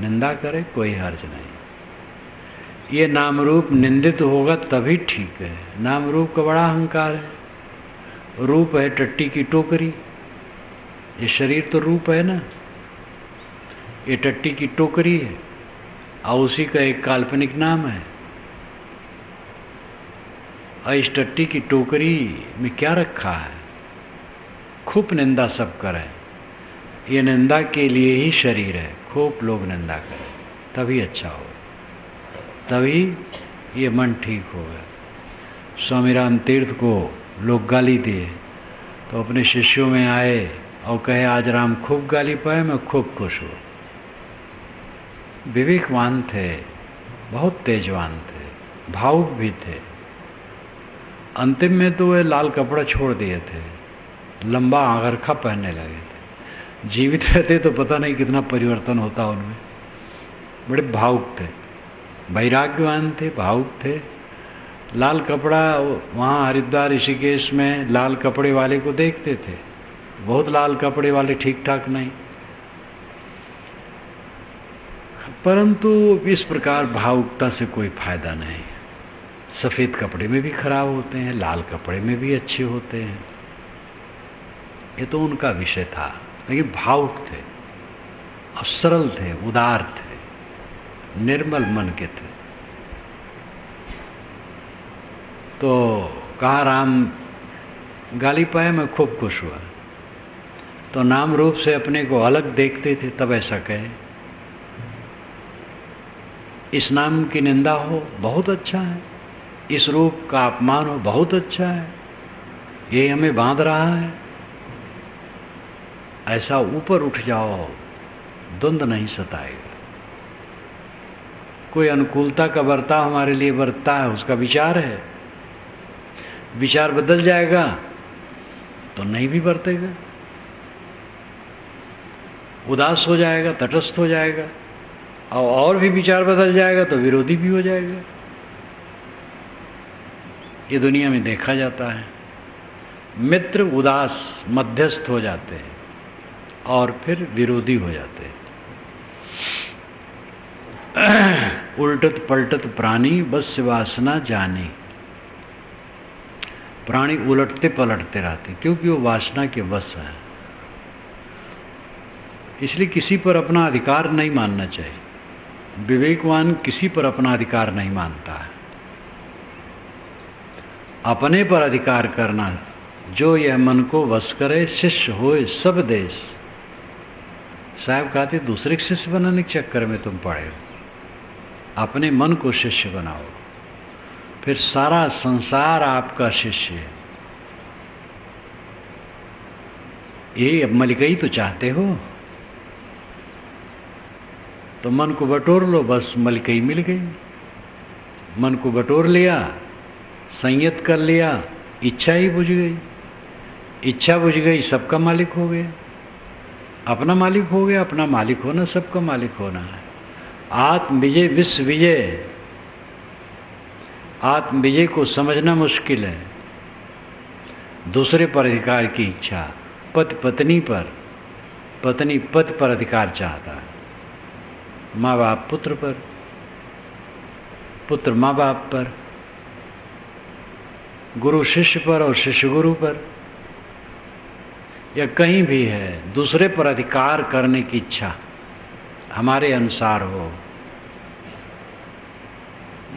निंदा करे कोई हर्ज नहीं। ये नाम रूप निंदित होगा तभी ठीक है। नाम रूप का बड़ा अहंकार है। रूप है टट्टी की टोकरी, ये शरीर तो रूप है ना, ये टट्टी की टोकरी है और उसी का एक काल्पनिक नाम है। और इस टट्टी की टोकरी में क्या रखा है? खूब निंदा सब करें, ये निंदा के लिए ही शरीर है। खूब लोग निंदा करें तभी अच्छा हो, तभी ये मन ठीक होगा। स्वामी राम तीर्थ को लोग गाली दिए तो अपने शिष्यों में आए और कहे आज राम खूब गाली पाए, मैं खूब खुश हूँ। विवेकवान थे, बहुत तेजवान थे, भावुक भी थे। अंतिम में तो वे लाल कपड़ा छोड़ दिए थे, लंबा आगरखा पहनने लगे थे। जीवित रहते तो पता नहीं कितना परिवर्तन होता उनमें। बड़े भावुक थे, वैराग्यवान थे, भावुक थे। लाल कपड़ा, वहाँ हरिद्वार ऋषिकेश में लाल कपड़े वाले को देखते थे, बहुत लाल कपड़े वाले ठीक ठाक नहीं। परंतु इस प्रकार भावुकता से कोई फायदा नहीं। सफ़ेद कपड़े में भी खराब होते हैं, लाल कपड़े में भी अच्छे होते हैं। ये तो उनका विषय था, लेकिन भावुक थे और सरल थे, उदार थे, निर्मल मन के थे। तो कहा राम गाली पाए, मैं खूब खुश हुआ। तो नाम रूप से अपने को अलग देखते थे तब ऐसा कहे। इस नाम की निंदा हो बहुत अच्छा है, इस रूप का अपमान हो बहुत अच्छा है, ये हमें बांध रहा है। ऐसा ऊपर उठ जाओ, द्वंद्व नहीं सताएगा। कोई अनुकूलता का बर्ताव हमारे लिए बरतता है, उसका विचार है, विचार बदल जाएगा तो नहीं भी बरतेगा, उदास हो जाएगा, तटस्थ हो जाएगा, और भी विचार बदल जाएगा तो विरोधी भी हो जाएगा। ये दुनिया में देखा जाता है। मित्र उदास मध्यस्थ हो जाते हैं और फिर विरोधी हो जाते हैं। उल्टत पलटत प्राणी बस वासना जाने। प्राणी उलटते पलटते रहते क्योंकि वो वासना के वश है। इसलिए किसी पर अपना अधिकार नहीं मानना चाहिए। विवेकवान किसी पर अपना अधिकार नहीं मानता है। अपने पर अधिकार करना, जो यह मन को वश करे शिष्य होए सब देश। साहब कहते दूसरे के शिष्य बनाने के चक्कर में तुम पड़े हो, अपने मन को शिष्य बनाओ, फिर सारा संसार आपका शिष्य है। ये अब मलिकई तो चाहते हो तो मन को बटोर लो, बस मलिकई मिल गई। मन को बटोर लिया, संयत कर लिया, इच्छा ही बुझ गई। इच्छा बुझ गई, सबका मालिक हो गया, अपना मालिक हो गया। अपना मालिक होना सबका मालिक होना है। आत्म विजय विश्व विजय। आत्म विजय को समझना मुश्किल है। दूसरे पर अधिकार की इच्छा, पति पत्नी पर, पत्नी पति पर अधिकार चाहता है, माँ बाप पुत्र पर, पुत्र माँ बाप पर, गुरु शिष्य पर और शिष्य गुरु पर, या कहीं भी है दूसरे पर अधिकार करने की इच्छा हमारे अनुसार हो,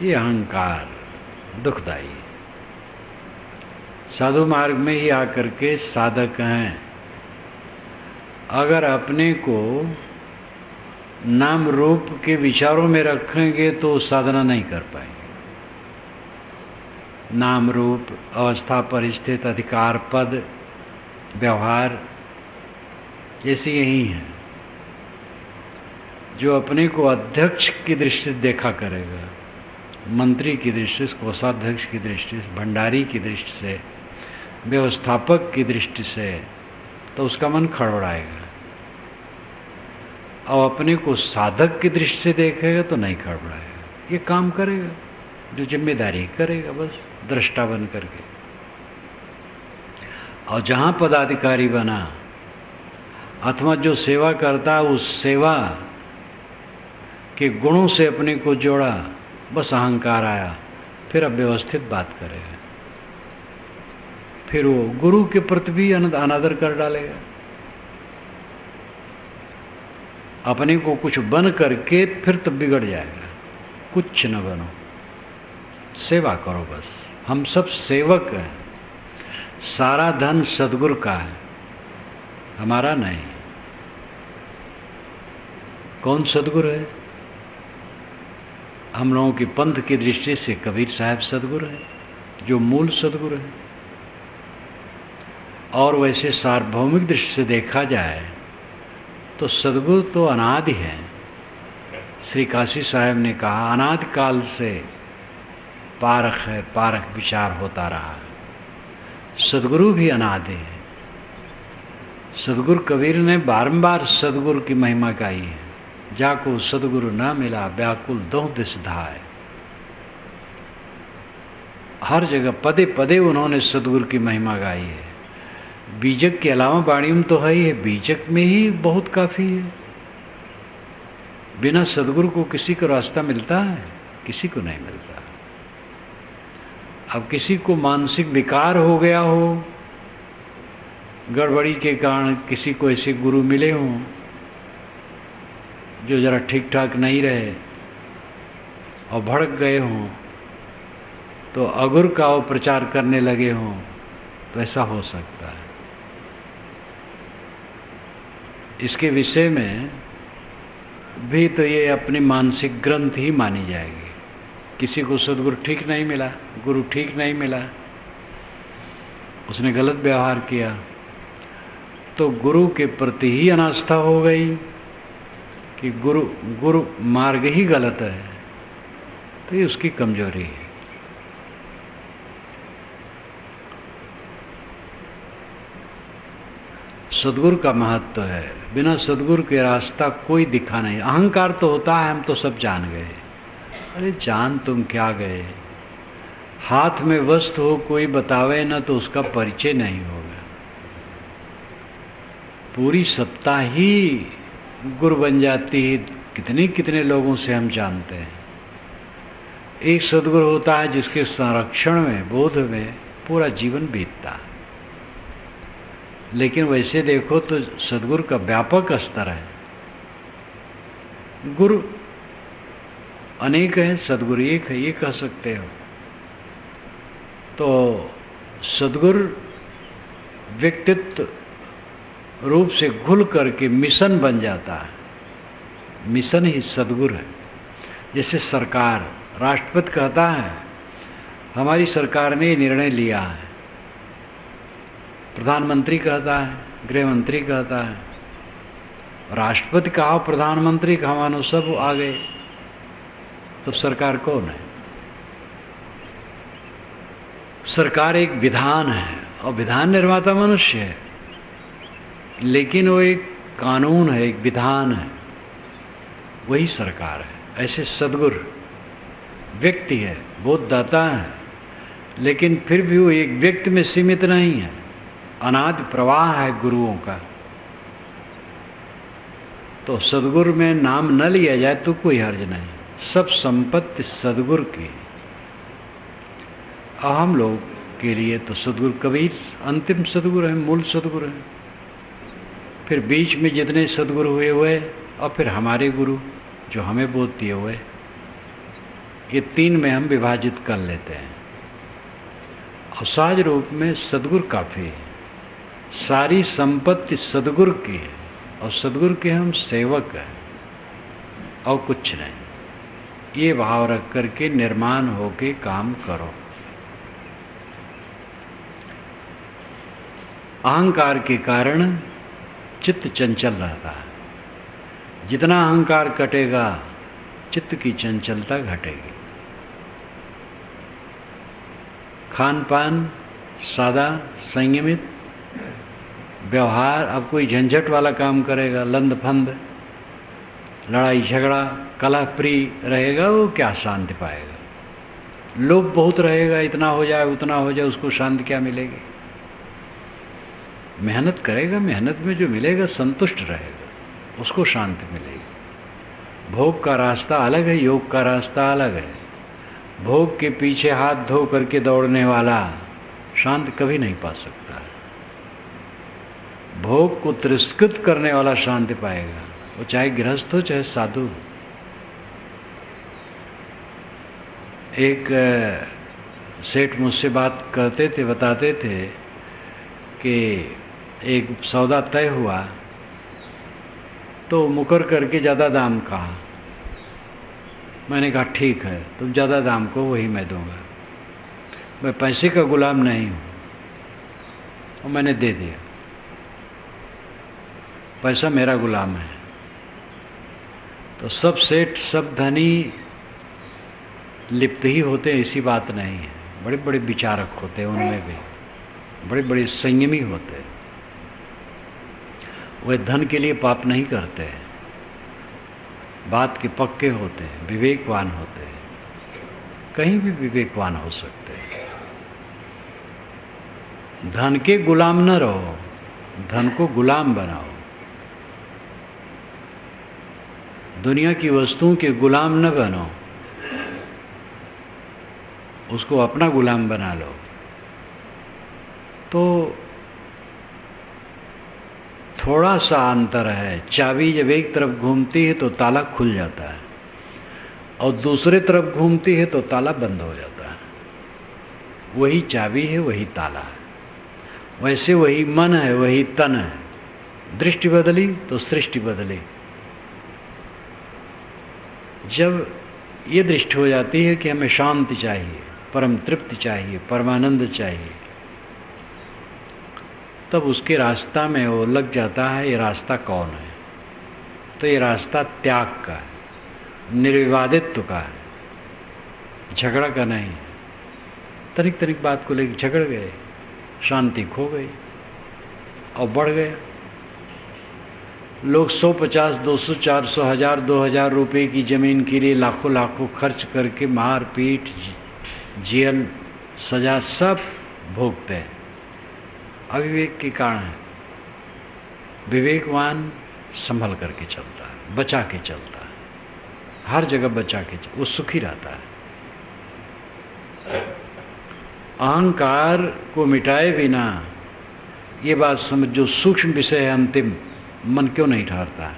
ये अहंकार दुखदाई है। साधु मार्ग में ही आकर के साधक हैं, अगर अपने को नाम रूप के विचारों में रखेंगे तो साधना नहीं कर पाएंगे। नाम रूप, अवस्था, परिस्थिति, अधिकार, पद, व्यवहार जैसे यही है। जो अपने को अध्यक्ष की दृष्टि से देखा करेगा, मंत्री की दृष्टि से, कोषाध्यक्ष की दृष्टि से, भंडारी की दृष्टि से, व्यवस्थापक की दृष्टि से, तो उसका मन खड़बड़ाएगा। और अपने को साधक की दृष्टि से देखेगा तो नहीं खड़बड़ाएगा, ये काम करेगा जो जिम्मेदारी करेगा, बस दृष्टा बन करके। और जहाँ पदाधिकारी बना अथवा जो सेवा करता, उस सेवा के गुणों से अपने को जोड़ा, बस अहंकार आया, फिर अब व्यवस्थित बात करेगा, फिर वो गुरु के प्रति भी अनादर कर डालेगा। अपने को कुछ बन करके फिर तब बिगड़ जाएगा। कुछ न बनो, सेवा करो बस। हम सब सेवक हैं, सारा धन सद्गुरु का है, हमारा नहीं। कौन सद्गुरु है? हम लोगों की पंथ की दृष्टि से कबीर साहब सद्गुरु है, जो मूल सद्गुरु है। और वैसे सार्वभौमिक दृष्टि से देखा जाए तो सद्गुरु तो अनादि है। श्री काशी साहब ने कहा, अनादि काल से पारख है, पारख विचार होता रहा। सद्गुरु भी अनादि है। सद्गुरु कबीर ने बारंबार सद्गुरु की महिमा गाई है। जाको सद्गुरु ना मिला, व्याकुल दोह दिस धाय। हर जगह पदे पदे उन्होंने सद्गुरु की महिमा गाई है। बीजक के अलावा वाणी में तो है ही है, बीजक में ही बहुत काफी है। बिना सद्गुरु को किसी को रास्ता मिलता है? किसी को नहीं मिलता। अब किसी को मानसिक विकार हो गया हो, गड़बड़ी के कारण किसी को ऐसे गुरु मिले हों जो जरा ठीक ठाक नहीं रहे और भड़क गए हों, तो अगुरु का वो प्रचार करने लगे हों, तो ऐसा हो सकता है। इसके विषय में भी तो ये अपनी मानसिक ग्रंथ ही मानी जाएगी। किसी को सद्गुरु ठीक नहीं मिला, गुरु ठीक नहीं मिला, उसने गलत व्यवहार किया, तो गुरु के प्रति ही अनास्था हो गई कि गुरु मार्ग ही गलत है, तो ये उसकी कमजोरी है। सद्गुरु का महत्व है। बिना सद्गुरु के रास्ता कोई दिखा नहीं। अहंकार तो होता है, हम तो सब जान गए। अरे जान तुम क्या गए? हाथ में वस्तु हो, कोई बतावे ना तो उसका परिचय नहीं होगा। पूरी सत्ता ही गुरु बन जाती है। कितने कितने लोगों से हम जानते हैं। एक सद्गुरु होता है जिसके संरक्षण में, बोध में पूरा जीवन बीतता है। लेकिन वैसे देखो तो सद्गुरु का व्यापक स्तर है। गुरु अनेक है, सद्गुरु एक है, ये कह सकते हो। तो सद्गुरु व्यक्तित्व रूप से घुल करके मिशन बन जाता है। मिशन ही सद्गुरु है। जैसे सरकार, राष्ट्रपति कहता है हमारी सरकार ने निर्णय लिया है, प्रधानमंत्री कहता है, गृह मंत्री कहता है, राष्ट्रपति कहा, प्रधानमंत्री कहा, मानो सब आ गए, तो सरकार कौन है? सरकार एक विधान है और विधान निर्माता मनुष्य है, लेकिन वो एक कानून है, एक विधान है, वही सरकार है। ऐसे सद्गुरु व्यक्ति है, बोधदाता है, लेकिन फिर भी वो एक व्यक्ति में सीमित नहीं है। अनादि प्रवाह है गुरुओं का। तो सदगुरु में नाम न लिया जाए तो कोई हर्ज नहीं, सब संपत्ति सदगुरु की। हम लोग के लिए तो सदगुरु कबीर अंतिम सदगुरु है, मूल सदगुरु है। फिर बीच में जितने सदगुरु हुए और फिर हमारे गुरु जो हमें बोध दिए हुए, ये तीन में हम विभाजित कर लेते हैं। और सहज रूप में सदगुरु काफ़ी है, सारी संपत्ति सदगुरु की है और सदगुरु के हम सेवक हैं और कुछ नहीं। ये भाव रख करके निर्माण होके काम करो। अहंकार के कारण चित्त चंचल रहता है। जितना अहंकार कटेगा चित्त की चंचलता घटेगी। खान पान सादा संयमित व्यवहार, अब कोई झंझट वाला काम करेगा, लंद फंद, लड़ाई झगड़ा, कलह प्रिय रहेगा, वो क्या शांति पाएगा। लोभ बहुत रहेगा, इतना हो जाए उतना हो जाए, उसको शांति क्या मिलेगी। मेहनत करेगा, मेहनत में जो मिलेगा संतुष्ट रहेगा, उसको शांति मिलेगी। भोग का रास्ता अलग है, योग का रास्ता अलग है। भोग के पीछे हाथ धो करके दौड़ने वाला शांति कभी नहीं पा सकता है। भोग को तिरस्कृत करने वाला शांति पाएगा, वो चाहे गृहस्थ हो चाहे साधु। एक सेठ मुझसे बात करते थे, बताते थे कि एक सौदा तय हुआ तो मुकर करके ज़्यादा दाम कहा। मैंने कहा ठीक है, तुम ज़्यादा दाम को वही मैं दूंगा, मैं पैसे का गुलाम नहीं हूँ। और मैंने दे दिया, पैसा मेरा गुलाम है। तो सब सेठ सब धनी लिप्त ही होते हैं, ऐसी बात नहीं है। बड़े बड़े विचारक होते हैं, उनमें भी बड़े बड़े संयमी होते हैं। वे धन के लिए पाप नहीं करते हैं, बात के पक्के होते हैं, विवेकवान होते हैं। कहीं भी विवेकवान हो सकते हैं। धन के गुलाम न रहो, धन को गुलाम बनाओ। दुनिया की वस्तुओं के गुलाम न बनो, उसको अपना गुलाम बना लो। तो थोड़ा सा अंतर है। चाबी जब एक तरफ घूमती है तो ताला खुल जाता है, और दूसरे तरफ घूमती है तो ताला बंद हो जाता है। वही चाबी है, वही ताला है। वैसे वही मन है, वही तन है। दृष्टि बदली तो सृष्टि बदली। जब ये दृष्टि हो जाती है कि हमें शांति चाहिए, परम तृप्ति चाहिए, परमानंद चाहिए, तब उसके रास्ता में वो लग जाता है। ये रास्ता कौन है? तो ये रास्ता त्याग का है, निर्विवादित्व का है, झगड़ा का नहीं। तनिक तनिक बात को लेकर झगड़ गए, शांति खो गई और बढ़ गया। लोग 150, 200, 400, 1000, 2000 रुपए की ज़मीन के लिए लाखों लाखों खर्च करके मार पीट, जेल, सजा सब भोगते हैं। अविवेक के कारण है। विवेकवान संभल करके चलता है, बचा के चलता है, हर जगह बचा के वो सुखी रहता है। अहंकार को मिटाए बिना ये बात समझ, जो सूक्ष्म विषय है अंतिम, मन क्यों नहीं ठहरता है।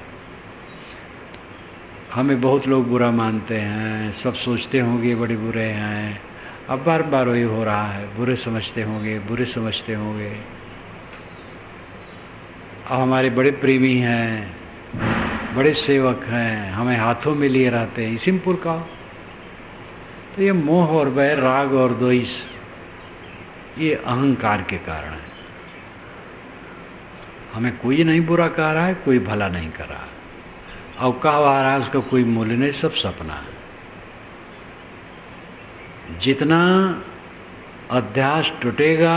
हमें बहुत लोग बुरा मानते हैं, सब सोचते होंगे बड़े बुरे हैं। अब बार बार वही हो रहा है, बुरे समझते होंगे, बुरे समझते होंगे। अब हमारे बड़े प्रेमी हैं, बड़े सेवक हैं, हमें हाथों में लिए रहते हैं, सिंपल का। तो ये मोह और बैर, राग और द्वेष, ये अहंकार के कारण है। हमें कोई नहीं बुरा कह रहा है, कोई भला नहीं कर रहा, और कहा आ रहा है उसका कोई मूल्य नहीं, सब सपना है। जितना अध्यास टूटेगा,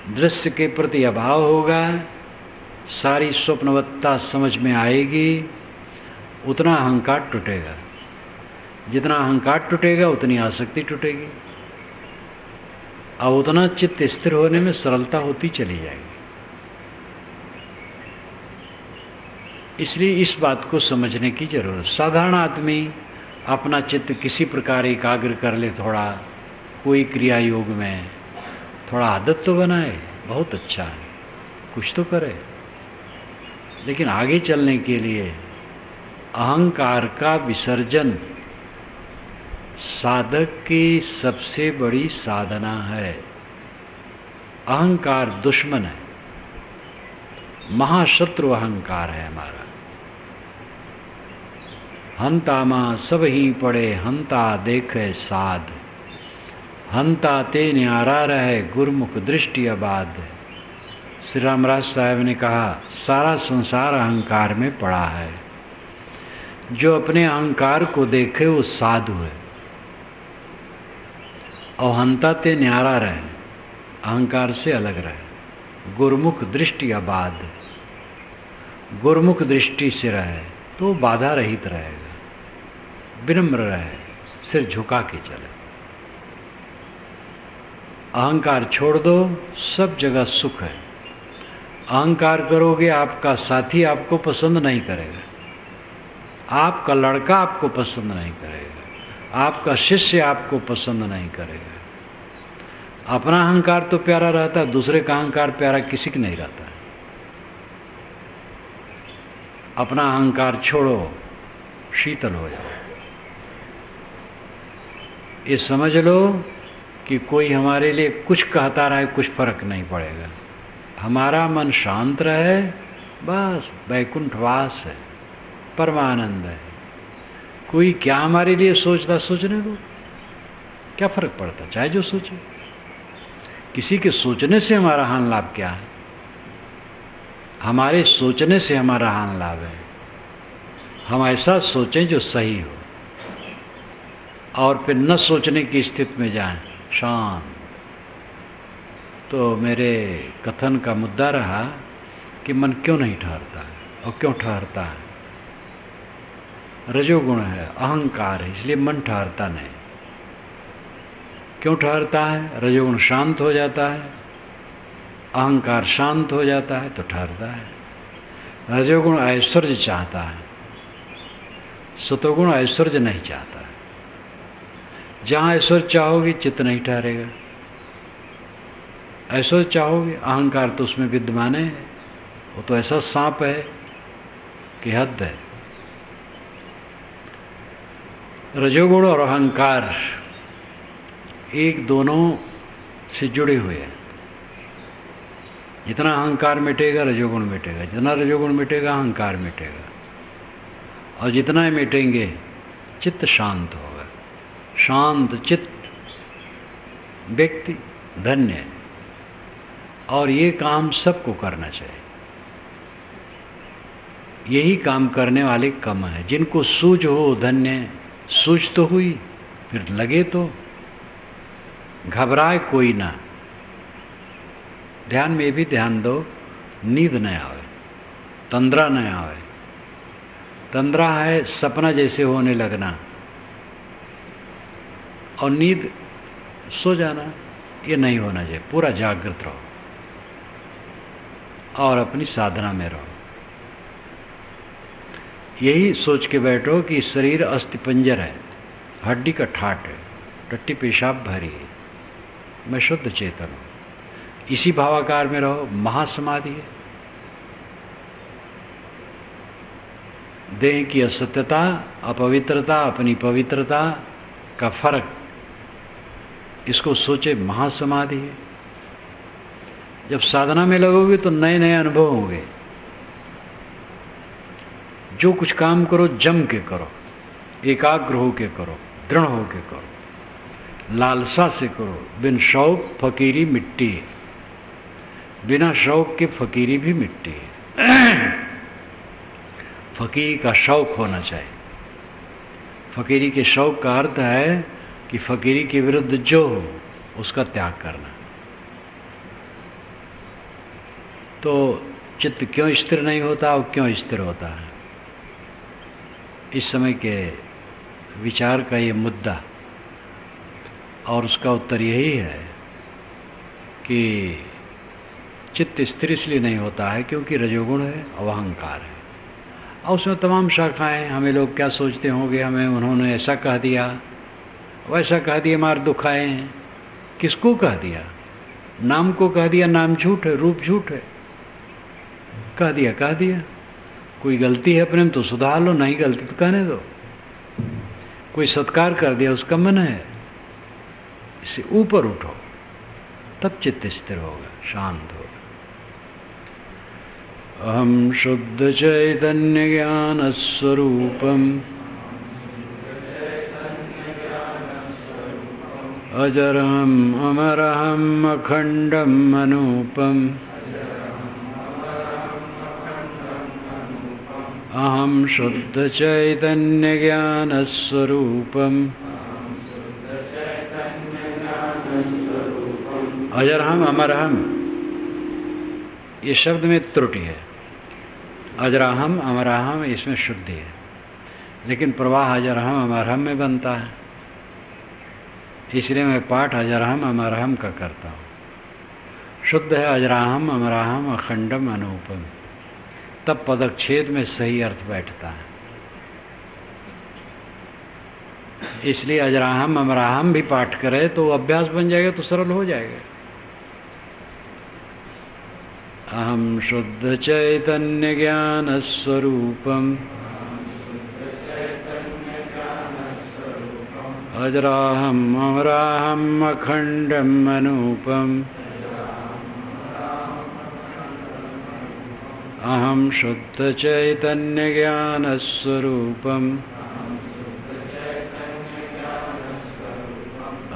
दृश्य के प्रति अभाव होगा, सारी स्वप्नवत्ता समझ में आएगी, उतना अहंकार टूटेगा। जितना अहंकार टूटेगा उतनी आसक्ति टूटेगी। अब उतना चित्त स्थिर होने में सरलता होती चली जाएगी। इसलिए इस बात को समझने की जरूरत। साधारण आदमी अपना चित्त किसी प्रकार एकाग्र कर ले, थोड़ा कोई क्रिया योग में थोड़ा आदत तो बनाए, बहुत अच्छा है, कुछ तो करे। लेकिन आगे चलने के लिए अहंकार का विसर्जन साधक की सबसे बड़ी साधना है। अहंकार दुश्मन है, महाशत्रु अहंकार है हमारा। हंता माँ सब ही पड़े हंता देखे साध, हंता ते न्यारा रहे गुरमुख दृष्टि आबाद। श्री रामराज साहब ने कहा सारा संसार अहंकार में पड़ा है, जो अपने अहंकार को देखे वो साधु है। और हंता ते न्यारा रहे, अहंकार से अलग रहे, गुरमुख दृष्टि आबाद, गुरमुख दृष्टि से रहे तो बाधा रहित रहेगा, विनम्र रहे, सिर झुका के चले। अहंकार छोड़ दो, सब जगह सुख है। अहंकार करोगे आपका साथी आपको पसंद नहीं करेगा, आपका लड़का आपको पसंद नहीं करेगा, आपका शिष्य आपको पसंद नहीं करेगा। अपना अहंकार तो प्यारा रहता है, दूसरे का अहंकार प्यारा किसी की नहीं रहता है। अपना अहंकार छोड़ो, शीतल हो जाओ। ये समझ लो कि कोई हमारे लिए कुछ कहता रहे, कुछ फर्क नहीं पड़ेगा। हमारा मन शांत रहे, बस वैकुंठवास है, परमानंद है। कोई क्या हमारे लिए सोचता, सोचने दो, क्या फर्क पड़ता, चाहे जो सोचे। किसी के सोचने से हमारा हानि लाभ क्या है? हमारे सोचने से हमारा हानि लाभ है। हम ऐसा सोचें जो सही हो, और फिर न सोचने की स्थिति में जाएं, शांत। तो मेरे कथन का मुद्दा रहा कि मन क्यों नहीं ठहरता है, और क्यों ठहरता है? रजोगुण है, अहंकार है, इसलिए मन ठहरता नहीं। क्यों ठहरता है? रजोगुण शांत हो जाता है, अहंकार शांत हो जाता है तो ठहरता है। रजोगुण ऐश्वर्य चाहता है, सतोगुण ऐश्वर्य नहीं चाहता है। जहाँ ऐश्वर्य चाहोगे चित्त नहीं ठहरेगा, ऐश्वर्य चाहोगे, अहंकार तो उसमें विद्यमान है, वो तो ऐसा सांप है कि हद है। रजोगुण और अहंकार एक दोनों से जुड़े हुए हैं। जितना अहंकार मिटेगा रजोगुण मिटेगा, जितना रजोगुण मिटेगा अहंकार मिटेगा, और जितना ही मिटेंगे चित्त शांत होगा। शांत चित्त व्यक्ति धन्य है। और ये काम सबको करना चाहिए। यही काम करने वाले कम है। जिनको सूझ हो धन्य, सूझ तो हुई, फिर लगे तो घबराए कोई ना। ध्यान में भी ध्यान दो, नींद न आवे, तंद्रा न आवे। तंद्रा है सपना जैसे होने लगना, और नींद सो जाना, ये नहीं होना चाहिए। पूरा जागृत रहो और अपनी साधना में रहो। यही सोच के बैठो कि शरीर अस्थिपंजर है, हड्डी का ठाट है, टट्टी पेशाब भरी है, मैं शुद्ध चेतन हूँ। इसी भावाकार में रहो। महासमाधि है। देह की असत्यता, अपवित्रता, अपनी पवित्रता का फर्क, इसको सोचे, महासमाधि है। जब साधना में लगोगे तो नए नए अनुभव होंगे। जो कुछ काम करो जम के करो, एकाग्र हो के करो, दृढ़ हो के करो, लालसा से करो। बिन शौक फकीरी मिट्टी है, बिना शौक के फकीरी भी मिट्टी है। फकीरी का शौक होना चाहिए। फकीरी के शौक का अर्थ है कि फकीरी के विरुद्ध जो हो उसका त्याग करना। तो चित्त क्यों स्थिर नहीं होता और क्यों स्थिर होता है? इस समय के विचार का ये मुद्दा, और उसका उत्तर यही है कि चित्त स्थिर इसलिए नहीं होता है क्योंकि रजोगुण है, अहंकार है, और उसमें तमाम शाखाएं। हमें लोग क्या सोचते होंगे, हमें उन्होंने ऐसा कह दिया, वैसा कह दिया, मार दुखाए हैं। किसको कह दिया? नाम को कह दिया। नाम झूठ है, रूप झूठ है। कह दिया। कोई गलती है अपने में तो सुधार लो, नहीं गलती तो कहने दो। कोई सत्कार कर दिया, उसका मन है, इससे ऊपर उठो, तब चित्त स्थिर होगा, शांत होगा। अहम शुद्ध चैतन्य ज्ञान स्वरूपम अजरहम अमरहम अखंडम अनूपम अहम शुद्ध चैतन्य ज्ञान स्वरूपम अजरहम अमरहम। ये शब्द में त्रुटि है। अजराहम अमराहम इसमें शुद्धि है, लेकिन प्रवाह अजरहम अमरहम में बनता है, इसलिए मैं पाठ अजराहम अमराहम का करता हूँ। शुद्ध है अजराहम अमराहम अखंडम अनूपम, तब पदच्छेद में सही अर्थ बैठता है। इसलिए अजराहम अमराहम भी पाठ करे तो अभ्यास बन जाएगा, तो सरल हो जाएगा। अहम शुद्ध चैतन्य ज्ञान स्वरूपम अजराहम अमराहम अखंडम अनूपम अहम शुद्ध चैतन्य ज्ञान स्वरूपम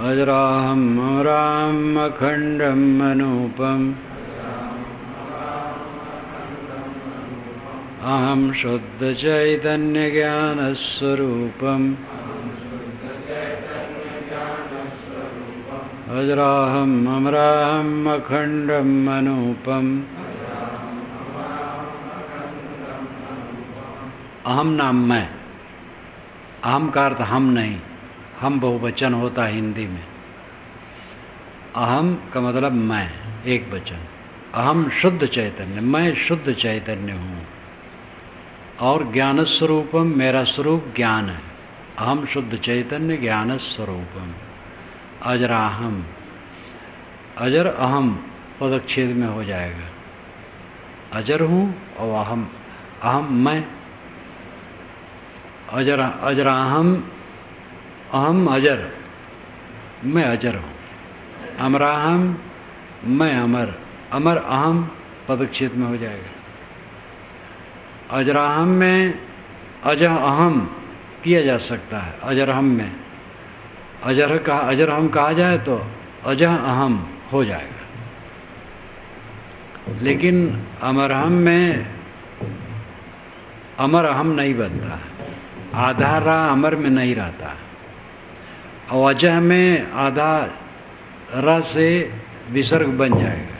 अजराहम अमराहम अखंडम अनूपम अहम शुद्ध चैतन्य ज्ञान स्वरूपम अजराहम अमराहम अखंडम अनूपम। अहम नाम मैं, अहम का अर्थ हम नहीं, हम बहुवचन होता है हिंदी में। अहम का मतलब मैं, एक वचन। अहम शुद्ध चैतन्य, मैं शुद्ध चैतन्य हूँ। और ज्ञान स्वरूपम, मेरा स्वरूप ज्ञान है। अहम शुद्ध चैतन्य ज्ञान स्वरूपम अजराहम। अजर अहम पदच्छेद में हो जाएगा। अजर हूँ और अहम, अहम मैं। अजराहम, अहम अजर, मैं अजर हूँ। अमराहम, मैं अमर, अमर अहम पदच्छेद में हो जाएगा। अजराहम में अजह अहम किया जा सकता है। अजरहम में अजरहम कहा जाए तो अजह अहम हो जाएगा, लेकिन अमरहम में अमर अहम नहीं बनता है। आधा रा अमर में नहीं रहता, और अजह में आधा रा से विसर्ग बन जाएगा,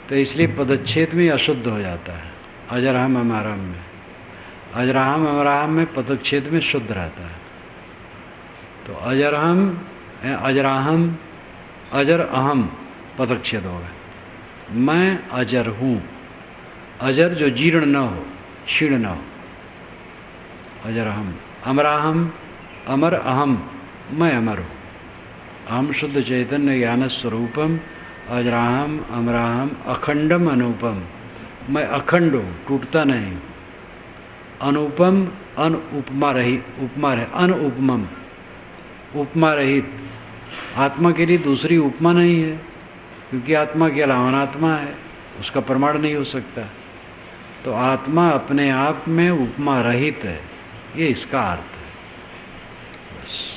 तो इसलिए पदच्छेद में अशुद्ध हो जाता है। अजराहम अमराहम में, अजराहम अमराहम में पदच्छेद में शुद्ध रहता है। तो अजरहम, अजराहम, अजर अहम पदच्छेद होगा। मैं अजर हूँ, अजर जो जीर्ण न हो, क्षीण न हो। अजरहम, अमराहम, अमर अहम, मैं अमर हूँ। अहम शुद्ध चैतन्य ज्ञान स्वरूपम अजराहम अमराहम अखंडम अनूपम, मैं अखंड हूँ, टूटता नहीं। अनुपम, अन उपमा रहित, उपमा रहित, अन उपमम, उपमा रहित। आत्मा के लिए दूसरी उपमा नहीं है, क्योंकि आत्मा के अलावा अनात्मा है, उसका प्रमाण नहीं हो सकता। तो आत्मा अपने आप में उपमा रहित है, ये इसका अर्थ है बस।